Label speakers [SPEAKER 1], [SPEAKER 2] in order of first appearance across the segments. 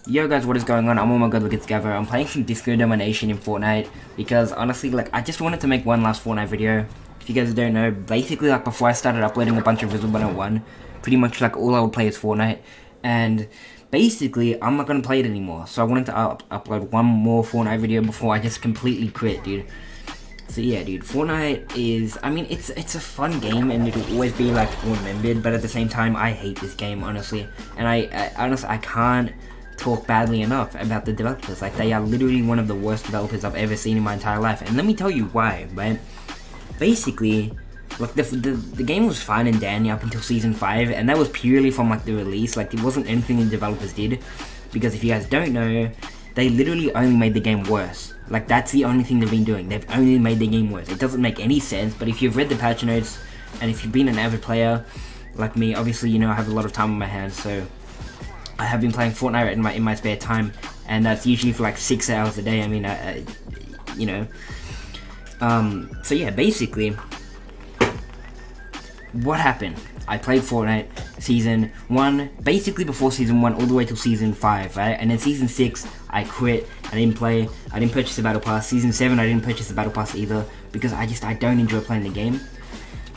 [SPEAKER 1] Yo guys, what is going on? I'm all my good looking together. I'm playing some disco domination in Fortnite because honestly, like, I just wanted to make one last Fortnite video. If you guys don't know, basically, like, before I started uploading a bunch of Visible 101, pretty much like all I would play is Fortnite, and basically I'm not gonna play it anymore. So I wanted to upload one more Fortnite video before I just completely quit, dude. So yeah, dude, Fortnite is, I mean, it's a fun game and it'll always be like remembered, but at the same time, I hate this game, honestly. And I honestly, I can't talk badly enough about the developers. Like, they are literally one of the worst developers I've ever seen in my entire life. And let me tell you why, right? Basically, like, the game was fine and dandy up until Season 5, and that was purely from, like, the release. Like, it wasn't anything the developers did, because if you guys don't know, they literally only made the game worse. Like, that's the only thing they've been doing. They've only made the game worse. It doesn't make any sense, but if you've read the patch notes, and if you've been an avid player, like me, obviously, you know, I have a lot of time on my hands, so I have been playing Fortnite in my spare time, and that's usually for like 6 hours a day. I mean, you know. So yeah, basically, what happened? I played Fortnite Season 1, basically before Season 1, all the way till Season 5, right? And then Season 6, I quit. I didn't play. I didn't purchase the Battle Pass. Season 7, I didn't purchase the Battle Pass either, because I don't enjoy playing the game.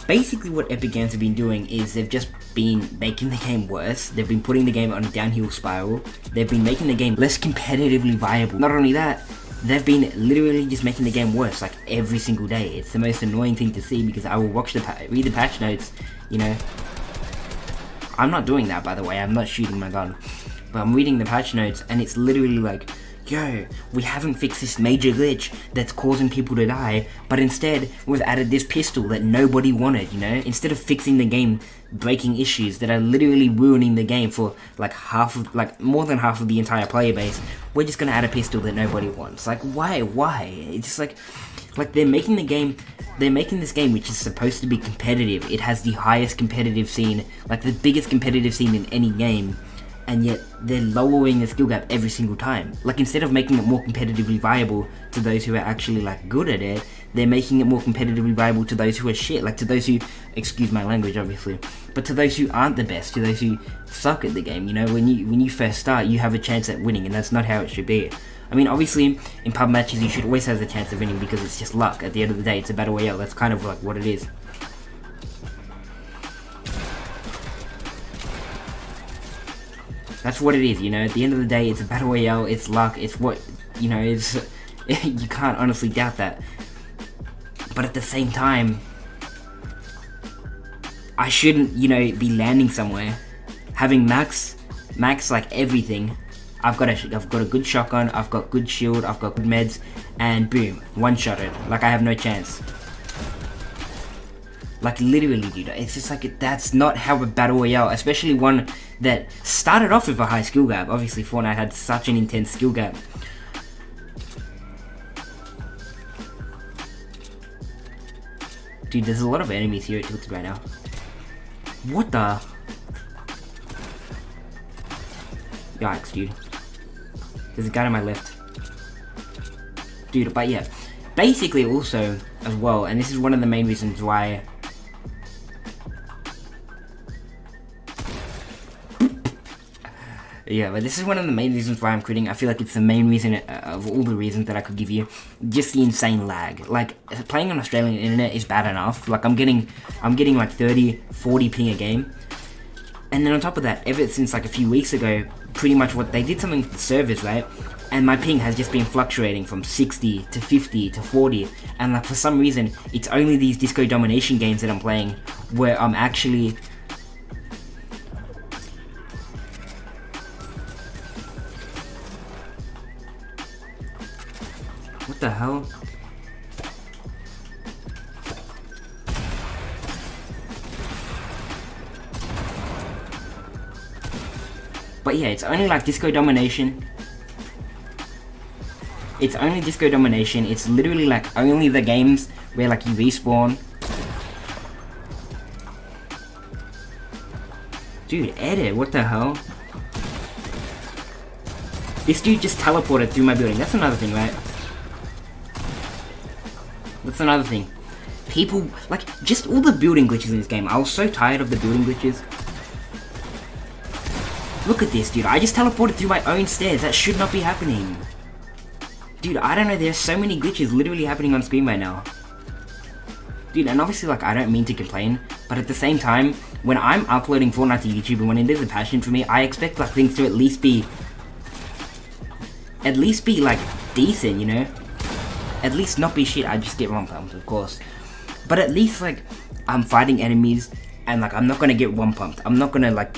[SPEAKER 1] Basically, what Epic Games have been doing is they've just been making the game worse. They've been putting the game on a downhill spiral. They've been making the game less competitively viable. Not only that, they've been literally just making the game worse, like, every single day. It's the most annoying thing to see, because I will read the patch notes, you know. I'm not doing that, by the way. I'm not shooting my gun. But I'm reading the patch notes, and it's literally like, yo, we haven't fixed this major glitch that's causing people to die, but instead we've added this pistol that nobody wanted, you know? Instead of fixing the game breaking issues that are literally ruining the game for like more than half of the entire player base, we're just gonna add a pistol that nobody wants. Like, why? It's just like they're making this game which is supposed to be competitive. It has the highest competitive scene, like the biggest competitive scene in any game, and yet they're lowering the skill gap every single time. Like, instead of making it more competitively viable to those who are actually like good at it, they're making it more competitively viable to those who are shit. Like, to those who, excuse my language obviously, but to those who aren't the best, to those who suck at the game. You know, when you first start, you have a chance at winning, and that's not how it should be. I mean, obviously, in pub matches, you should always have the chance of winning, because it's just luck. At the end of the day, it's a battle royale. That's kind of like what it is. That's what it is, you know. At the end of the day, it's a battle royale. It's luck. It's what, you know. It's you can't honestly doubt that. But at the same time, I shouldn't, you know, be landing somewhere, having max like everything. I've got a good shotgun. I've got good shield. I've got good meds, and boom, one-shotted. Like, I have no chance. Like, literally, dude, it's just like, that's not how a battle royale, especially one that started off with a high skill gap. Obviously, Fortnite had such an intense skill gap. Dude, there's a lot of enemies here at Tilted right now. What the? Yikes, dude. There's a guy on my left. Dude, but yeah. Basically, also, as well, and this is one of the main reasons why yeah, but this is one of the main reasons why I'm quitting. I feel like it's the main reason of all the reasons that I could give you. Just the insane lag. Like, playing on Australian internet is bad enough. Like, I'm getting like 30, 40 ping a game. And then on top of that, ever since like a few weeks ago, pretty much what they did something with the servers, right? And my ping has just been fluctuating from 60 to 50 to 40. And like, for some reason, it's only these disco domination games that I'm playing where I'm actually... What the hell? But yeah, it's only like disco domination. It's only disco domination. It's literally like only the games where like you respawn. Dude, edit, what the hell? This dude just teleported through my building. That's another thing, right? That's another thing. People, like, just all the building glitches in this game. I was so tired of the building glitches. Look at this, dude. I just teleported through my own stairs. That should not be happening. Dude, I don't know. There's so many glitches literally happening on screen right now. Dude, and obviously, like, I don't mean to complain, but at the same time, when I'm uploading Fortnite to YouTube and when it is a passion for me, I expect, like, things to at least be, like, decent, you know? At least not be shit. I just get one pumped, of course. But at least, like, I'm fighting enemies, and, like, I'm not gonna get one pumped. I'm not gonna, like,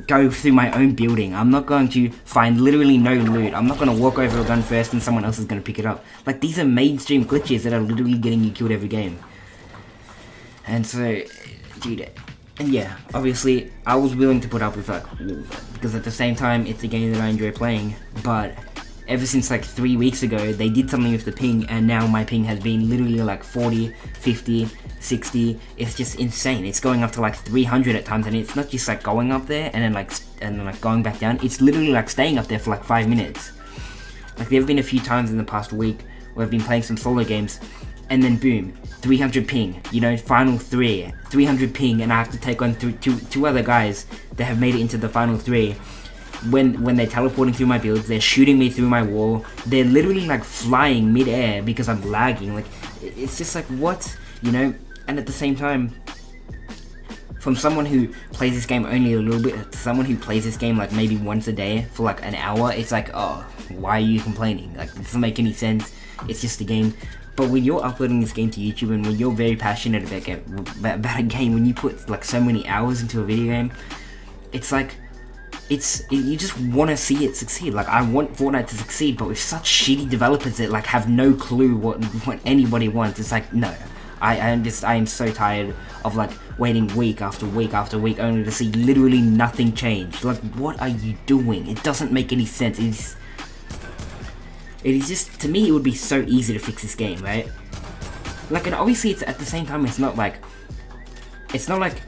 [SPEAKER 1] go through my own building. I'm not going to find literally no loot. I'm not gonna walk over a gun first and someone else is gonna pick it up. Like, these are mainstream glitches that are literally getting you killed every game. And so, dude, and yeah, obviously, I was willing to put up with, like, because at the same time, it's a game that I enjoy playing, but ever since, like, 3 weeks ago, they did something with the ping, and now my ping has been literally, like, 40, 50, 60, it's just insane. It's going up to, like, 300 at times, and it's not just, like, going up there, and then, like, going back down, it's literally, like, staying up there for, like, 5 minutes. Like, there have been a few times in the past week where I've been playing some solo games, and then boom, 300 ping, you know, final 3, 300 ping, and I have to take on two other guys that have made it into the final 3. When they're teleporting through my builds, they're shooting me through my wall, they're literally, like, flying mid-air because I'm lagging. Like, it's just like, what, you know? And at the same time, from someone who plays this game only a little bit to someone who plays this game, like, maybe once a day for, like, an hour, it's like, oh, why are you complaining? Like, it doesn't make any sense. It's just a game. But when you're uploading this game to YouTube and when you're very passionate about a game, when you put, like, so many hours into a video game, it's like, you just want to see it succeed. Like, I want Fortnite to succeed, but with such shitty developers that, like, have no clue what anybody wants, it's like, no. I am so tired of, like, waiting week after week after week only to see literally nothing change. Like, what are you doing? It doesn't make any sense. It is just, to me, it would be so easy to fix this game, right? Like, and obviously, it's at the same time, it's not like it's not like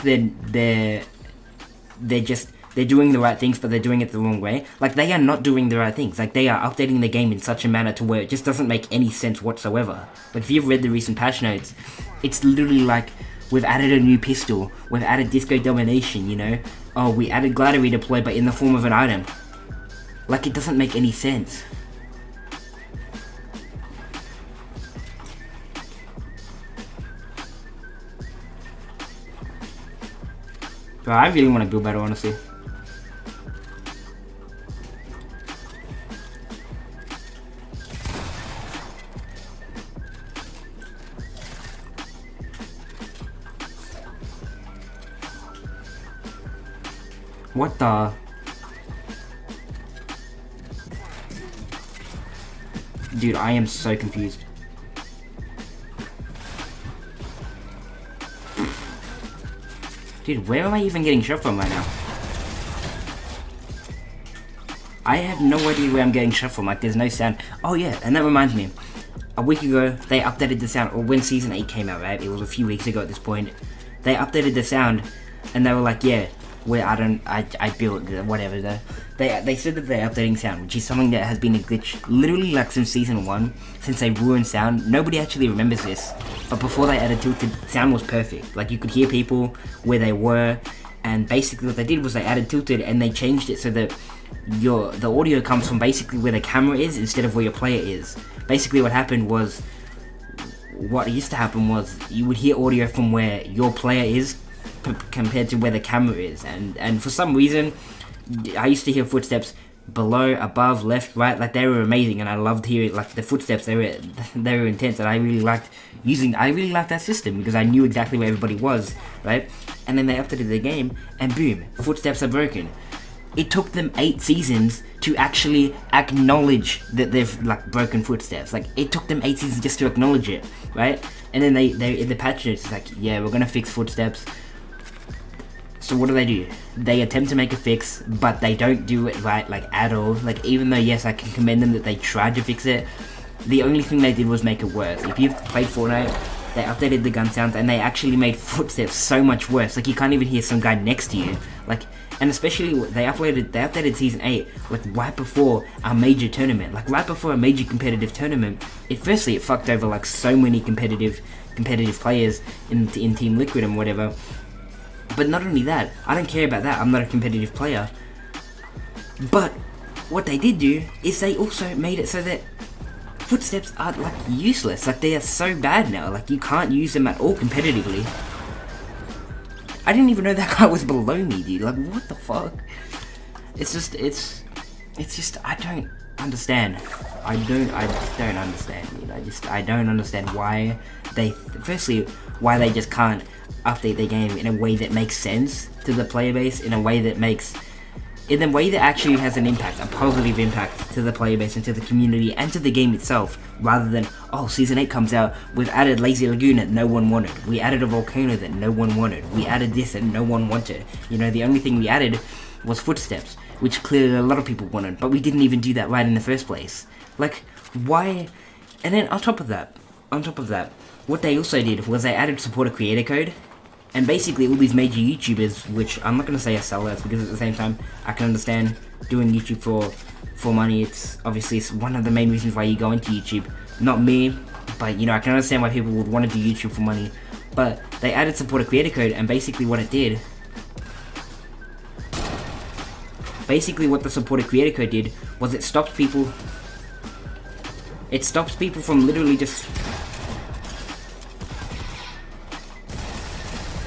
[SPEAKER 1] they're doing the right things, but they're doing it the wrong way. Like, they are not doing the right things. Like, they are updating the game in such a manner to where it just doesn't make any sense whatsoever. Like, if you've read the recent patch notes, it's literally like, we've added a new pistol, we've added disco domination, you know? Oh, we added glider redeploy, but in the form of an item. Like, it doesn't make any sense. Bro, I really want to build better, honestly. What the? Dude, I am so confused. Dude, where am I even getting shot from right now? I have no idea where I'm getting shot from, like, there's no sound. Oh yeah, and that reminds me. A week ago, they updated the sound, or when Season 8 came out, right? It was a few weeks ago at this point. They updated the sound, and they were like, yeah, I built whatever. They said that they're updating sound, which is something that has been a glitch literally, like, since Season 1, since they ruined sound. Nobody actually remembers this, but before they added tilted, sound was perfect. Like, you could hear people where they were, and basically what they did was they added tilted and they changed it so that the audio comes from basically where the camera is instead of where your player is. Basically what used to happen was you would hear audio from where your player is compared to where the camera is, and for some reason I used to hear footsteps below, above, left, right. Like, they were amazing, and I loved hearing, like, the footsteps. They were intense, and I really liked that system because I knew exactly where everybody was, right? And then they updated the game, and boom, footsteps are broken. It took them 8 seasons to actually acknowledge that they've, like, broken footsteps. Like, it took them 8 seasons just to acknowledge it, right? And then they in the patch notes, it's like, yeah, we're gonna fix footsteps. So what do? They attempt to make a fix, but they don't do it right, like, at all. Like, even though, yes, I can commend them that they tried to fix it, the only thing they did was make it worse. If you've played Fortnite, they updated the gun sounds, and they actually made footsteps so much worse. Like, you can't even hear some guy next to you. Like, and especially, they updated Season 8, like, right before a major tournament. Like, right before a major competitive tournament, it fucked over, like, so many competitive competitive players in Team Liquid and whatever. But not only that, I don't care about that. I'm not a competitive player. But what they did do is they also made it so that footsteps are like useless. Like they are so bad now. Like you can't use them at all competitively. I didn't even know that guy was below me, dude. Like what the fuck? It's just I don't understand. I don't understand, dude. I don't understand why why they just can't update their game in a way that makes sense to the player base, in a way that actually has an impact, a positive impact to the player base and to the community and to the game itself, rather than, oh, Season 8 comes out, we've added Lazy Lagoon that no one wanted, we added a volcano that no one wanted, we added this that no one wanted. You know, the only thing we added was footsteps, which clearly a lot of people wanted, but we didn't even do that right in the first place. Like, why? And then on top of that, what they also did was they added supporter creator code, and basically all these major YouTubers, which I'm not going to say are sellers, because at the same time, I can understand doing YouTube for money. It's obviously it's one of the main reasons why you go into YouTube. Not me, but you know, I can understand why people would want to do YouTube for money. But they added supporter creator code, and basically what it did, what the supporter creator code did was it stops people from literally just,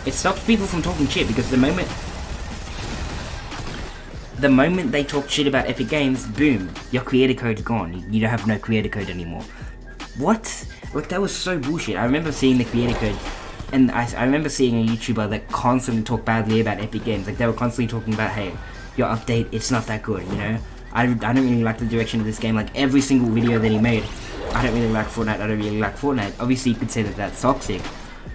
[SPEAKER 1] it stops people from talking shit, because the moment they talk shit about Epic Games, boom, your creator code's gone. You don't have no creator code anymore. What? Like, that was so bullshit. I remember seeing the creator code, and I remember seeing a YouTuber that constantly talked badly about Epic Games. Like, they were constantly talking about, hey, your update, it's not that good, you know? I don't really like the direction of this game. Like, every single video that he made, I don't really like Fortnite. Obviously, you could say that that's toxic,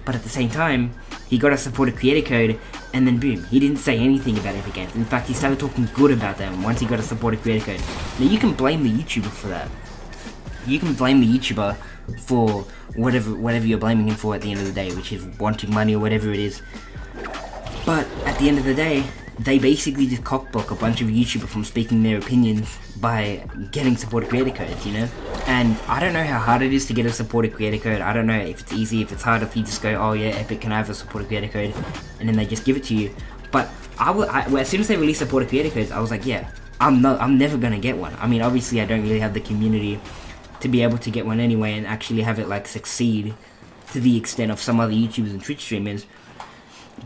[SPEAKER 1] but at the same time, he got a supporter creator code, and then boom, he didn't say anything about Epic Games. In fact, he started talking good about them once he got a supporter creator code. Now, you can blame the YouTuber for that. You can blame the YouTuber for whatever you're blaming him for at the end of the day, which is wanting money or whatever it is. But at the end of the day, they basically just cockblock a bunch of YouTubers from speaking their opinions by getting supporter creator codes, you know? And I don't know how hard it is to get a supporter creator code. I don't know if it's easy, if it's hard, if you just go, oh yeah, Epic, can I have a supporter creator code? And then they just give it to you. But as soon as they release supporter creator codes, I was like, yeah, I'm never gonna get one. I mean, obviously I don't really have the community to be able to get one anyway and actually have it like succeed to the extent of some other YouTubers and Twitch streamers.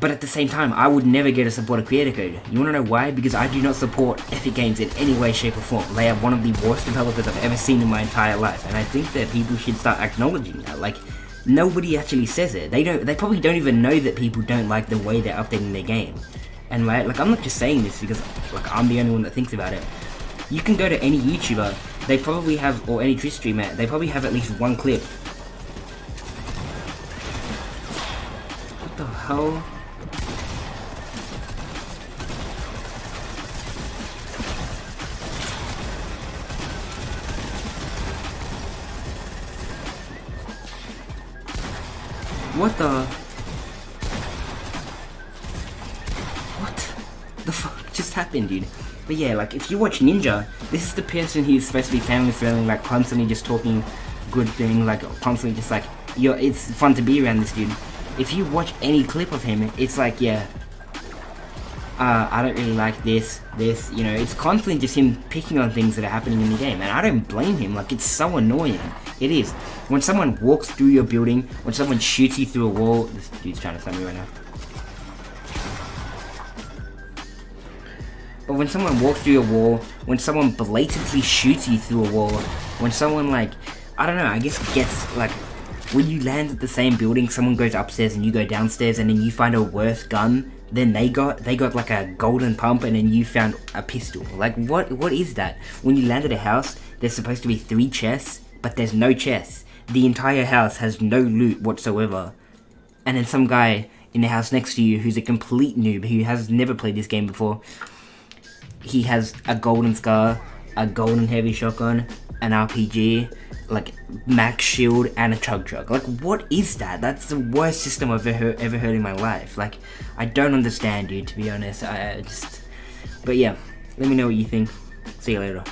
[SPEAKER 1] But at the same time, I would never get a supporter creator code. You wanna know why? Because I do not support Epic Games in any way, shape or form. They are one of the worst developers I've ever seen in my entire life, and I think that people should start acknowledging that. Like, nobody actually says it. They probably don't even know that people don't like the way they're updating their game. And right, like, I'm not just saying this because like I'm the only one that thinks about it. You can go to any YouTuber, they probably have, or any Twitch streamer, they probably have at least one clip. What the hell? What the fuck just happened, dude? But yeah, like, if you watch Ninja, this is the person who's supposed to be family friendly, like, constantly just talking good things, like, constantly just like, it's fun to be around this dude. If you watch any clip of him, it's like, yeah, I don't really like this, you know, it's constantly just him picking on things that are happening in the game, and I don't blame him. Like, it's so annoying. It is. When someone walks through your building, when someone shoots you through a wall, this dude's trying to stun me right now. But when someone walks through your wall, when someone blatantly shoots you through a wall, when someone, like, I don't know, I guess gets, like, when you land at the same building, someone goes upstairs and you go downstairs, and then you find a worse gun than they got like a golden pump, and then you found a pistol. Like, what is that? When you land at a house, there's supposed to be 3 chests, but there's no chests. The entire house has no loot whatsoever. And then some guy in the house next to you who's a complete noob, who has never played this game before, he has a golden scar, a golden heavy shotgun, an RPG, like max shield, and a chug jug. Like, what is that? That's the worst system I've ever heard in my life. Like, I don't understand, dude, to be honest. But yeah, let me know what you think. See you later.